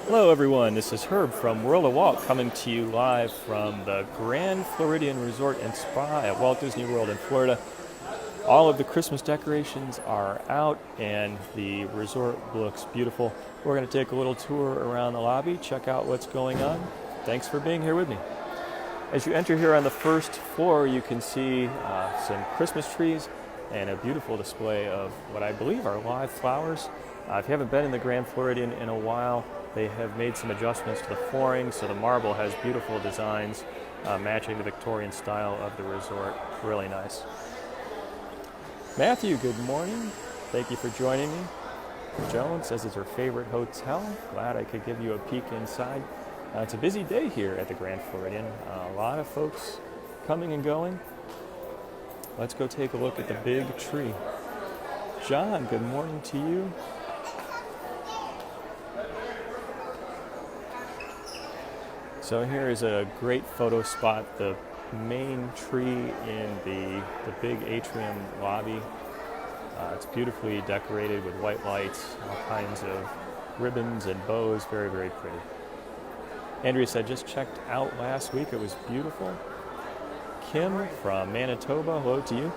Hello everyone, this is Herb from World of Walt coming to you live from the Grand Floridan Resort and Spa at Walt Disney World in Florida. All of the Christmas decorations are out and the resort looks beautiful. We're going to take a little tour around the lobby, check out what's going on. Thanks for being here with me. As you enter here on the first floor, you can see some Christmas trees and a beautiful display of what I believe are live flowers. If you haven't been in the Grand Floridian in a while, they have made some adjustments to the flooring, so the marble has beautiful designs matching the Victorian style of the resort. Really nice. Matthew, good morning. Thank you for joining me. Joan says it's her favorite hotel. Glad I could give you a peek inside. It's a busy day here at the Grand Floridian. A lot of folks coming and going. Let's go take a look at the big tree. John, good morning to you. So here is a great photo spot, the main tree in the big atrium lobby. It's beautifully decorated with white lights, all kinds of ribbons and bows, very, very pretty. Andrea said, just checked out last week, it was beautiful. Kim from Manitoba, hello to you.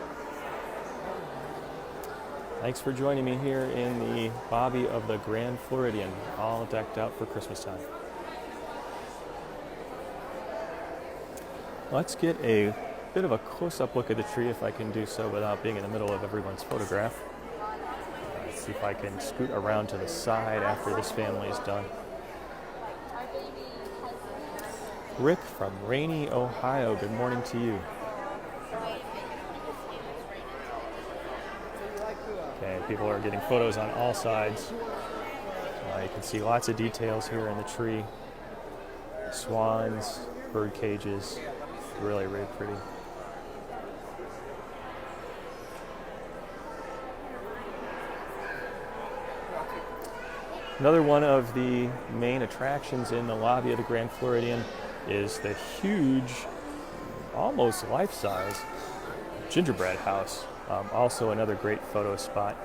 Thanks for joining me here in the lobby of the Grand Floridian, all decked out for Christmas time. Let's get a bit of a close-up look at the tree if I can do so without being in the middle of everyone's photograph. Let's see if I can scoot around to the side after this family is done. Rick from Rainy, Ohio, good morning to you. Okay, people are getting photos on all sides. You can see lots of details here in the tree. Swans, bird cages. Really, really pretty. Another one of the main attractions in the lobby of the Grand Floridian is the huge, almost life-size gingerbread house. Also another great photo spot.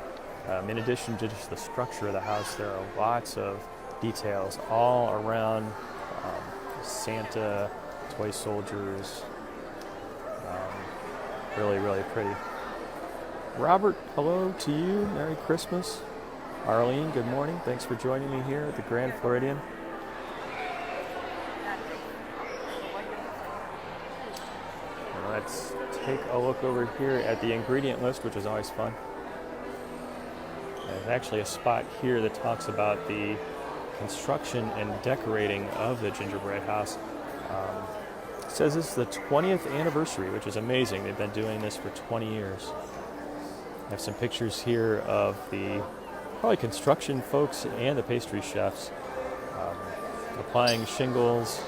In addition to just the structure of the house, there are lots of details all around Santa, toy soldiers, really, really pretty. Robert, hello to you. Merry Christmas. Arlene, good morning. Thanks for joining me here at the Grand Floridian. Let's take a look over here at the ingredient list, which is always fun. There's actually a spot here that talks about the construction and decorating of the gingerbread house. It says this is the 20th anniversary, which is amazing. They've been doing this for 20 years. I have some pictures here of the probably construction folks and the pastry chefs applying shingles,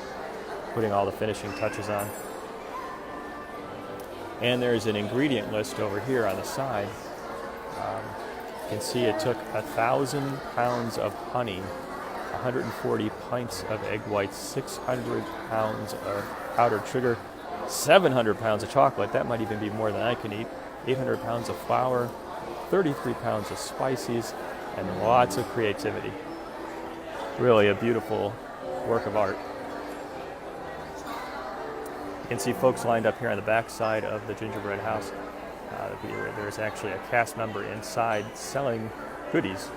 putting all the finishing touches on. And there's an ingredient list over here on the side. You can see it took 1,000 pounds of honey, 140 pints of egg whites, 600 pounds of powdered sugar, 700 pounds of chocolate, that might even be more than I can eat, 800 pounds of flour, 33 pounds of spices, and lots of creativity. Really a beautiful work of art. You can see folks lined up here on the back side of the gingerbread house. There's actually a cast member inside selling goodies.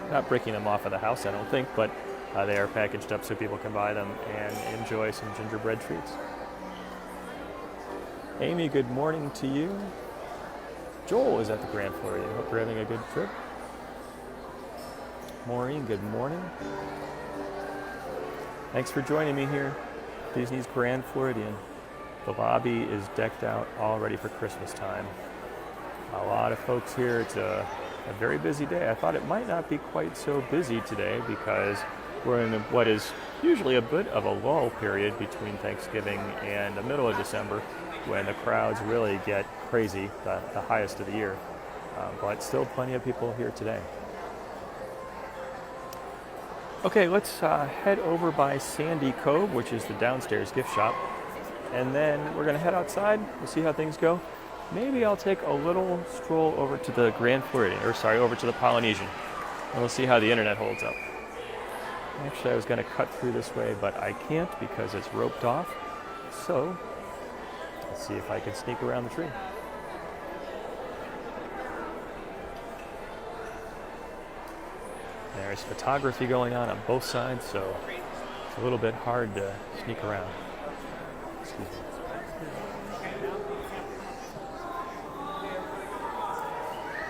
Not breaking them off of the house, I don't think, but they are packaged up so people can buy them and enjoy some gingerbread treats. Amy, good morning to you. Joel is at the Grand Floridian. Hope you're having a good trip. Maureen, good morning. Thanks for joining me here, Disney's Grand Floridian. The lobby is decked out all ready for Christmas time. A lot of folks here. It's a very busy day. I thought it might not be quite so busy today because we're in what is usually a bit of a lull period between Thanksgiving and the middle of December when the crowds really get crazy, the highest of the year. But still plenty of people here today. Okay, let's head over by Sandy Cove, which is the downstairs gift shop. And then we're going to head outside. We'll see how things go. Maybe I'll take a little stroll over to the Grand Floridian, over to the Polynesian. And we'll see how the internet holds up. Actually, I was going to cut through this way, but I can't because it's roped off. So, let's see if I can sneak around the tree. There's photography going on both sides, so it's a little bit hard to sneak around. Excuse me.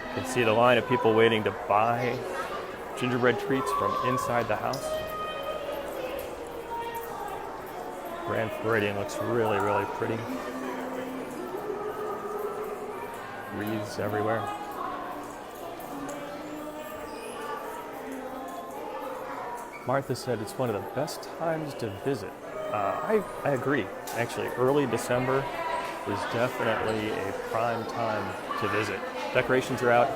You can see the line of people waiting to buy gingerbread treats from inside the house. Grand Floridan looks really, really pretty. Wreaths everywhere. Martha said it's one of the best times to visit. I agree. Actually, early December is definitely a prime time to visit. Decorations are out.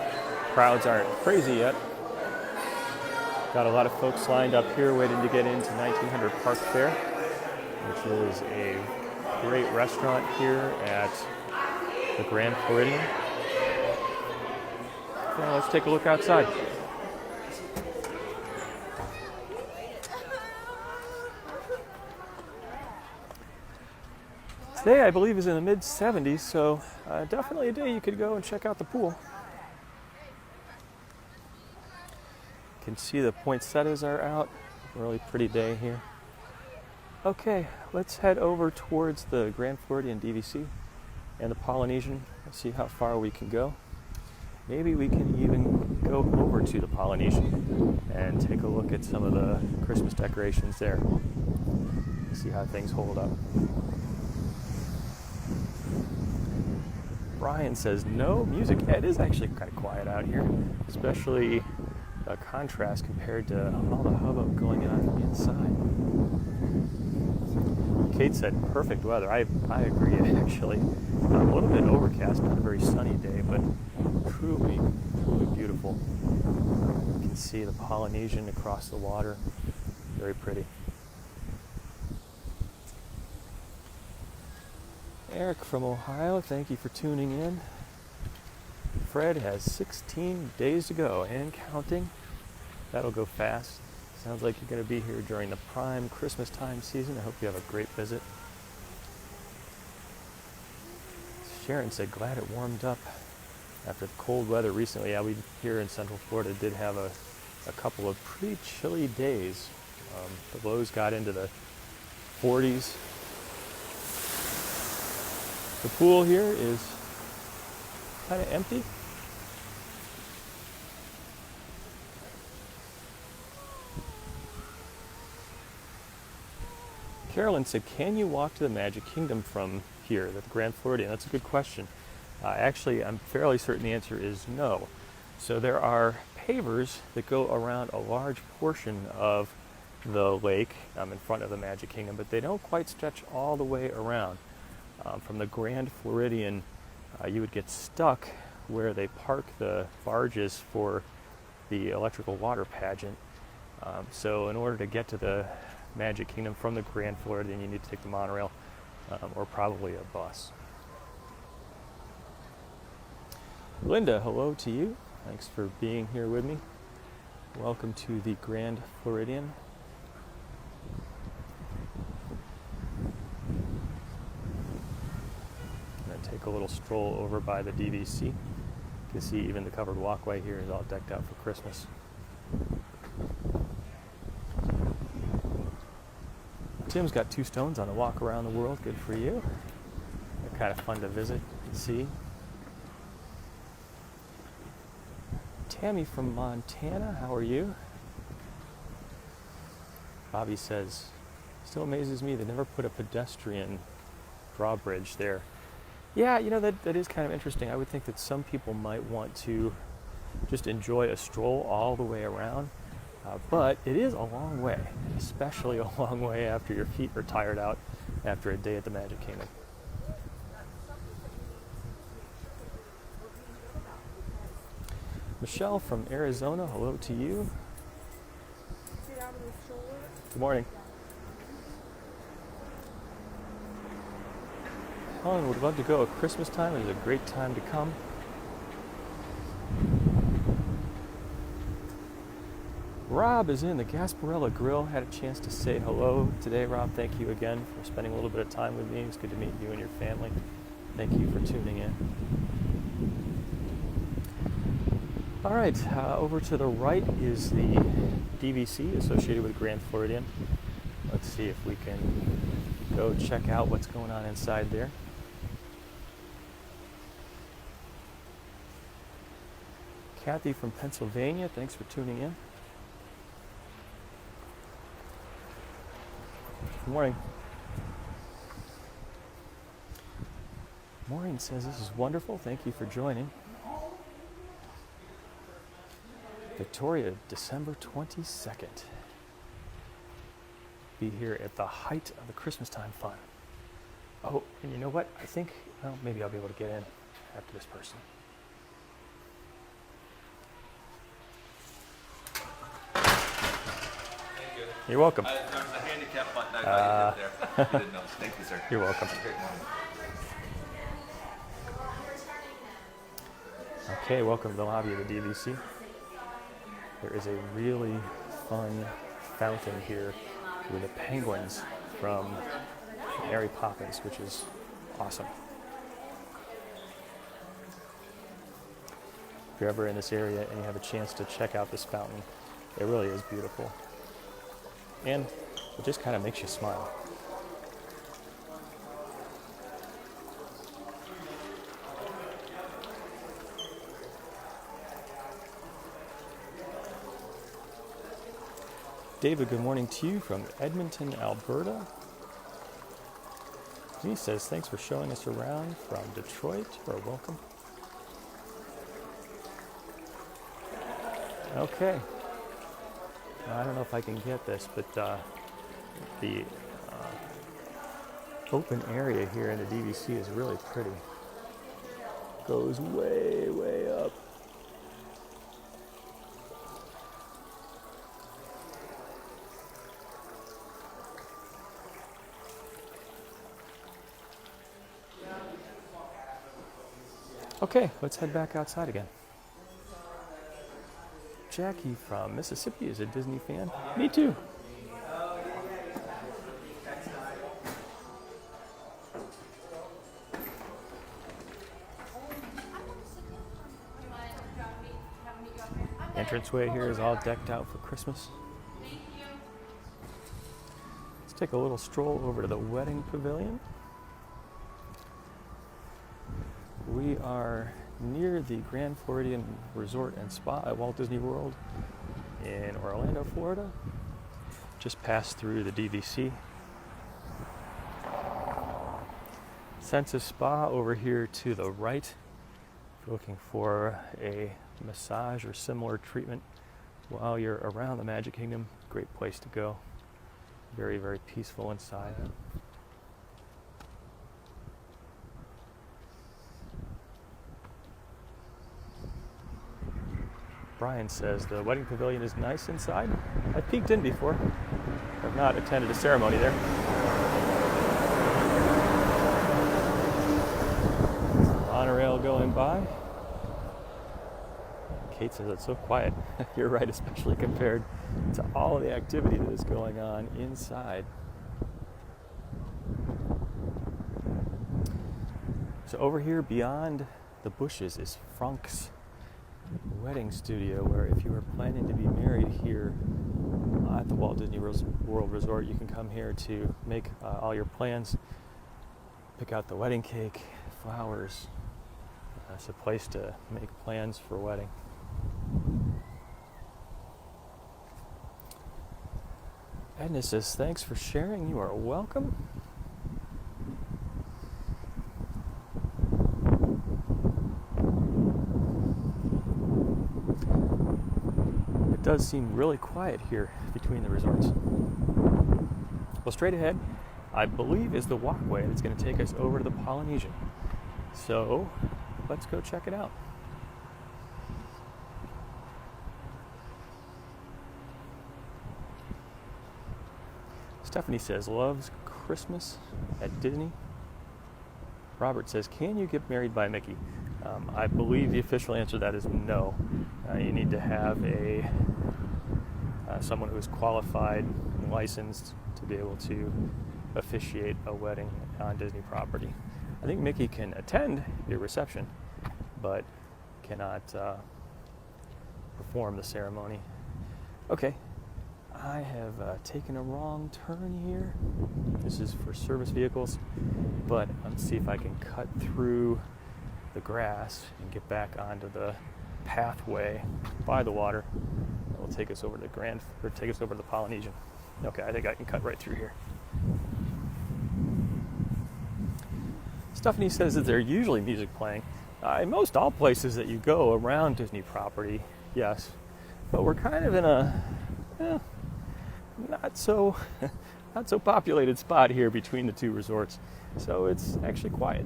Crowds aren't crazy yet. Got a lot of folks lined up here waiting to get into 1900 Park Fair, which is a great restaurant here at the Grand Floridan. Now let's take a look outside. Today, I believe, is in the mid-70s, so definitely a day you could go and check out the pool. You can see the poinsettias are out. Really pretty day here. Okay, let's head over towards the Grand Floridian DVC and the Polynesian. Let's see how far we can go. Maybe we can even go over to the Polynesian and take a look at some of the Christmas decorations there. See how things hold up. Brian says no music. Yeah, it is actually kind of quiet out here, especially a contrast compared to all the hubbub going on from the inside. Kate said perfect weather. I agree, actually. A little bit overcast, not a very sunny day, but truly, truly beautiful. You can see the Polynesian across the water. Very pretty. Eric from Ohio, thank you for tuning in. Fred has 16 days to go and counting. That'll go fast. Sounds like you're going to be here during the prime Christmas time season. I hope you have a great visit. Sharon said, glad it warmed up after the cold weather recently. Yeah, we here in Central Florida did have a couple of pretty chilly days. The lows got into the 40s. The pool here is kind of empty. Carolyn said, can you walk to the Magic Kingdom from here, the Grand Floridian? That's a good question. Actually, I'm fairly certain the answer is no. So there are pavers that go around a large portion of the lake in front of the Magic Kingdom, but they don't quite stretch all the way around. From the Grand Floridian, you would get stuck where they park the barges for the electrical water pageant. So in order to get to the Magic Kingdom from the Grand Floridian, you need to take the monorail or probably a bus. Linda, hello to you. Thanks for being here with me. Welcome to the Grand Floridian. Take a little stroll over by the DVC. You can see even the covered walkway here is all decked out for Christmas. Tim's got 2 stones on a walk around the world. Good for you. They're kind of fun to visit and see. Tammy from Montana, how are you? Bobby says, still amazes me they never put a pedestrian drawbridge there. Yeah, you know, that is kind of interesting. I would think that some people might want to just enjoy a stroll all the way around, but it is a long way, especially a long way after your feet are tired out after a day at the Magic Kingdom. Michelle from Arizona, hello to you. Good morning. Helen would love to go at Christmas time. It is a great time to come. Rob is in the Gasparilla Grill. Had a chance to say hello today. Rob, thank you again for spending a little bit of time with me. It's good to meet you and your family. Thank you for tuning in. All right, over to the right is the DVC associated with Grand Floridan. Let's see if we can go check out what's going on inside there. Kathy from Pennsylvania, thanks for tuning in. Good morning. Maureen says this is wonderful. Thank you for joining. Victoria, December 22nd. Be here at the height of the Christmas time fun. Oh, and you know what? I think, well, maybe I'll be able to get in after this person. Thank you. You're welcome. There's a handicap button. I thought you did there. You didn't know. Thank you, sir. You're welcome. Great morning. Okay, welcome to the lobby of the DVC. There is a really fun fountain here with the penguins from Mary Poppins, which is awesome. If you're ever in this area and you have a chance to check out this fountain, it really is beautiful. And it just kind of makes you smile. David, good morning to you from Edmonton, Alberta. He says, thanks for showing us around from Detroit. You're welcome. Okay. I don't know if I can get this, but the open area here in the DVC is really pretty. Goes way, way up. Okay, let's head back outside again. Jackie from Mississippi is a Disney fan. Me too. Entranceway here is all decked out for Christmas. Let's take a little stroll over to the wedding pavilion. We are near the Grand Floridan Resort and Spa at Walt Disney World in Orlando, Florida. Just passed through the DVC. Senses Spa over here to the right. If you're looking for a massage or similar treatment while you're around the Magic Kingdom, great place to go. Very, very peaceful inside. Brian says the wedding pavilion is nice inside. I've peeked in before. I've not attended a ceremony there. Monorail going by. Kate says it's so quiet. You're right, especially compared to all of the activity that is going on inside. So over here beyond the bushes is Frank's wedding studio, where if you are planning to be married here at the Walt Disney World Resort, you can come here to make all your plans, pick out the wedding cake, flowers. It's a place to make plans for a wedding. Edna says, thanks for sharing. You are welcome. It does seem really quiet here between the resorts. Well, straight ahead, I believe, is the walkway that's going to take us over to the Polynesian. So let's go check it out. Stephanie says, loves Christmas at Disney. Robert says, can you get married by Mickey? I believe the official answer to that is no. You need to have a someone who is qualified and licensed to be able to officiate a wedding on Disney property. I think Mickey can attend your reception, but cannot perform the ceremony. Okay, I have taken a wrong turn here. This is for service vehicles, but let's see if I can cut through the grass and get back onto the pathway by the water. That will take us over to take us over to the Polynesian. Okay, I think I can cut right through here. Stephanie says that there's usually music playing. In most all places that you go around Disney property, yes. But we're kind of in a not so populated spot here between the two resorts. So it's actually quiet.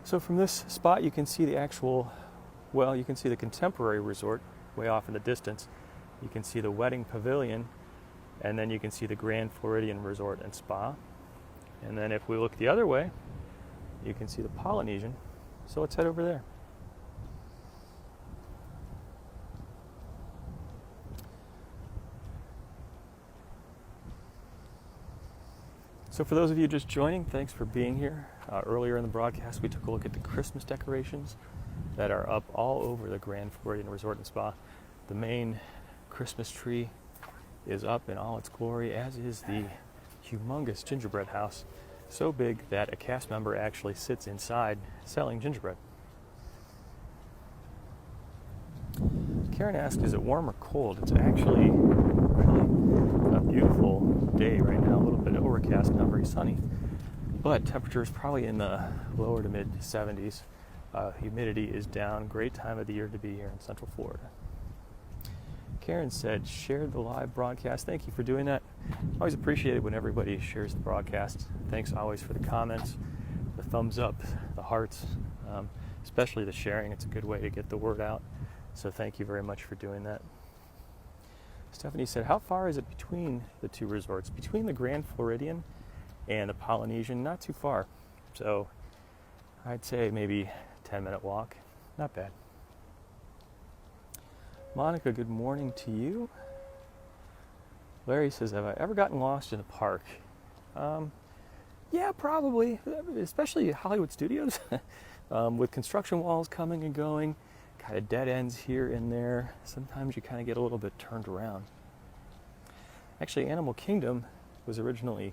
So from this spot you can see the you can see the Contemporary Resort way off in the distance. You can see the Wedding Pavilion, and then you can see the Grand Floridan Resort and Spa. And then if we look the other way, you can see the Polynesian. So let's head over there. So for those of you just joining, thanks for being here. Earlier in the broadcast, we took a look at the Christmas decorations that are up all over the Grand Floridan Resort and Spa. The main Christmas tree is up in all its glory, as is the humongous gingerbread house, so big that a cast member actually sits inside selling gingerbread. Karen asked, is it warm or cold? It's actually really a beautiful day right now, a little bit overcast, not very sunny, but temperature is probably in the lower to mid 70s. Humidity is down. Great time of the year to be here in Central Florida. Karen said, shared the live broadcast. Thank you for doing that. Always appreciate it when everybody shares the broadcast. Thanks always for the comments, the thumbs up, the hearts, especially the sharing. It's a good way to get the word out. So thank you very much for doing that. Stephanie said, how far is it between the two resorts? Between the Grand Floridian and the Polynesian, not too far. So I'd say maybe 10-minute walk. Not bad. Monica, good morning to you. Larry says, have I ever gotten lost in a park? Yeah, probably, especially Hollywood Studios. With construction walls coming and going, kind of dead ends here and there. Sometimes you kind of get a little bit turned around. Actually, Animal Kingdom was originally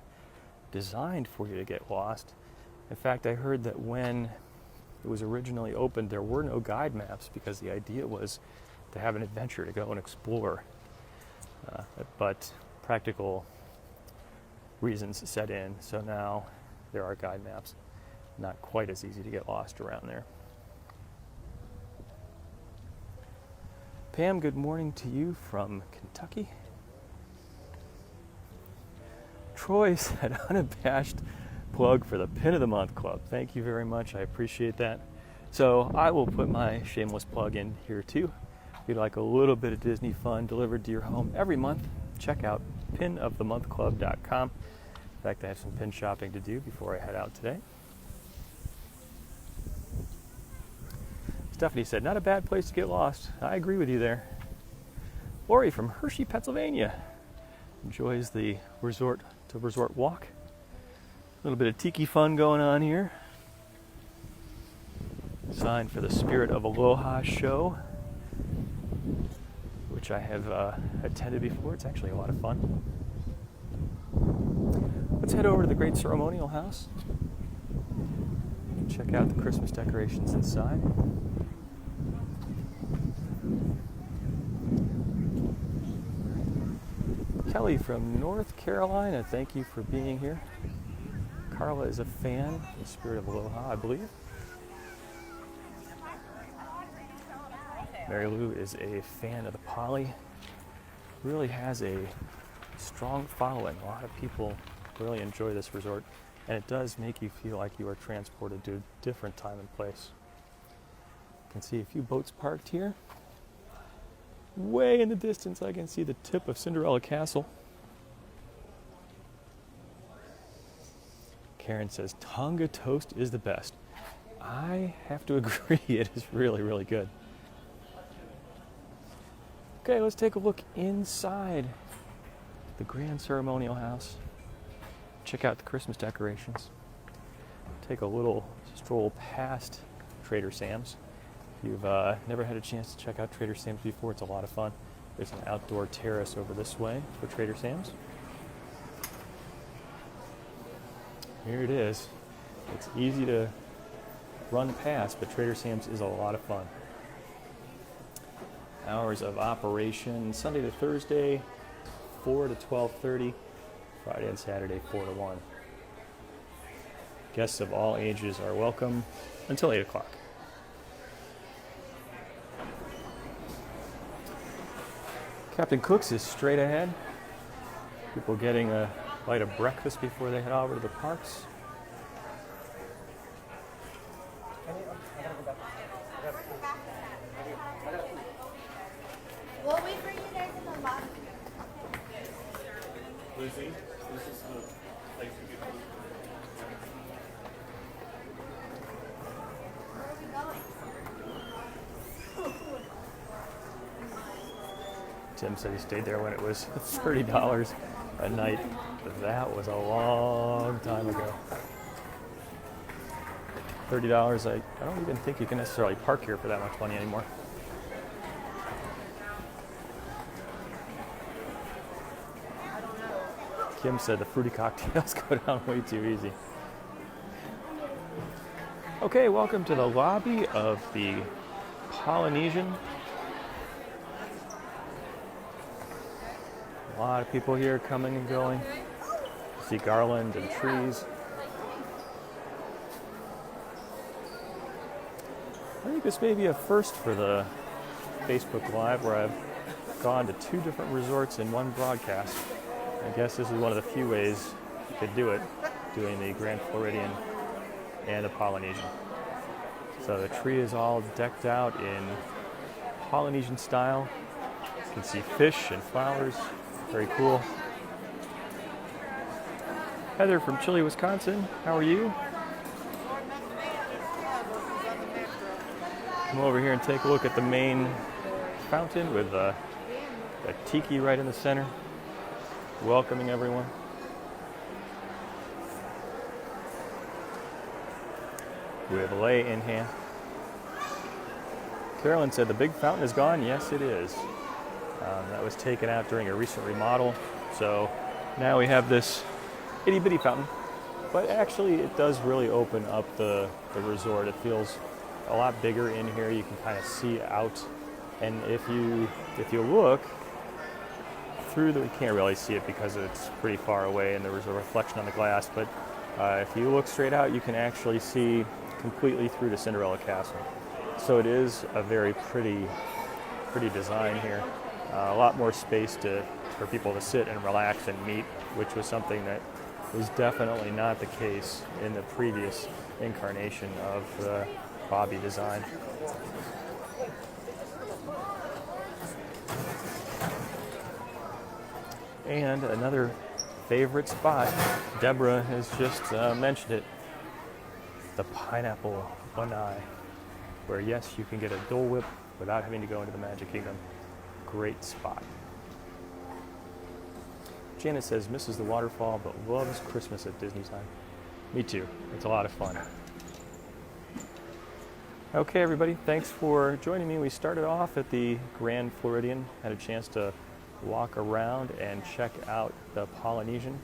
designed for you to get lost. In fact, I heard that when it was originally opened, there were no guide maps because the idea was to have an adventure, to go and explore. But practical reasons set in, so now there are guide maps. Not quite as easy to get lost around there. Pam, good morning to you from Kentucky. Troy said, unabashed plug for the Pin of the Month Club. Thank you very much. I appreciate that. So I will put my shameless plug in here too. If you'd like a little bit of Disney fun delivered to your home every month, check out pinofthemonthclub.com. In fact, I have some pin shopping to do before I head out today. Stephanie said, not a bad place to get lost. I agree with you there. Lori from Hershey, Pennsylvania enjoys the resort to resort walk. A little bit of tiki fun going on here. Sign for the Spirit of Aloha show, which I have attended before. It's actually a lot of fun. Let's head over to the Great Ceremonial House. Check out the Christmas decorations inside. Kelly from North Carolina, thank you for being here. Carla is a fan of the Spirit of Aloha, I believe. Mary Lou is a fan of the Poly. Really has a strong following. A lot of people really enjoy this resort, and it does make you feel like you are transported to a different time and place. You can see a few boats parked here. Way in the distance, I can see the tip of Cinderella Castle. Karen says, Tonga toast is the best. I have to agree, it is really, really good. Okay, let's take a look inside the Grand Ceremonial House. Check out the Christmas decorations. Take a little stroll past Trader Sam's. If you've never had a chance to check out Trader Sam's before, it's a lot of fun. There's an outdoor terrace over this way for Trader Sam's. Here it is. It's easy to run past, but Trader Sam's is a lot of fun. Hours of operation, Sunday to Thursday, 4 to 12:30, Friday and Saturday, 4 to 1. Guests of all ages are welcome until 8 o'clock. Captain Cook's is straight ahead. People getting a bite of breakfast before they head over to the parks. We'll wait for you guys in the lobby. Lizzie, this is the place to get food. Where are we going? Tim said he stayed there when it was $30 a night. But that was a long time ago. $30, I don't even think you can necessarily park here for that much money anymore. Kim said the fruity cocktails go down way too easy. Okay, welcome to the lobby of the Polynesian. A lot of people here coming and going. See garland and trees. I think this may be a first for the Facebook Live where I've gone to 2 different resorts in one broadcast. I guess this is one of the few ways you could do it, doing the Grand Floridian and the Polynesian. So the tree is all decked out in Polynesian style. You can see fish and flowers, very cool. Heather from Chile, Wisconsin, how are you? Come over here and take a look at the main fountain with a tiki right in the center, welcoming everyone. We have lei in hand. Carolyn said the big fountain is gone. Yes, it is. That was taken out during a recent remodel. So now we have this itty bitty fountain. But actually it does really open up the resort. It feels a lot bigger in here. You can kind of see out. And if you look through you can't really see it because it's pretty far away and there was a reflection on the glass. But if you look straight out, you can actually see completely through to Cinderella Castle. So it is a very pretty design here. A lot more space for people to sit and relax and meet, which was something that was definitely not the case in the previous incarnation of the Bobby design. And another favorite spot, Deborah has just mentioned it, the Pineapple Lanai, where yes, you can get a Dole Whip without having to go into the Magic Kingdom. Great spot. Janet says misses the waterfall but loves Christmas at Disney time. Me too. It's a lot of fun. Okay, everybody, thanks for joining me. We started off at the Grand Floridian, had a chance to walk around and check out the Polynesian.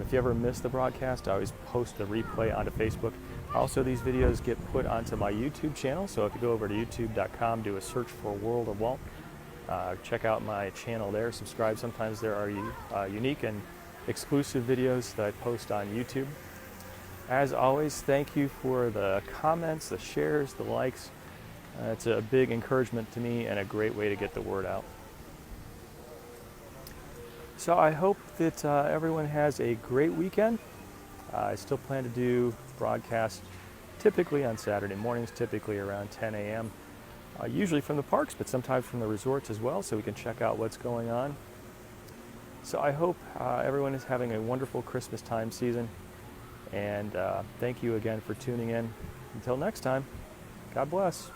If you ever miss the broadcast, I always post the replay onto Facebook. Also, these videos get put onto my YouTube channel, so if you go over to youtube.com, do a search for World of Walt, check out my channel there, subscribe. Sometimes there are unique and exclusive videos that I post on YouTube. As always, thank you for the comments, the shares, the likes. It's a big encouragement to me and a great way to get the word out. So I hope that everyone has a great weekend. I still plan to do broadcasts typically on Saturday mornings, typically around 10 a.m. Usually from the parks, but sometimes from the resorts as well, so we can check out what's going on. So I hope everyone is having a wonderful Christmas time season. And thank you again for tuning in. Until next time, God bless.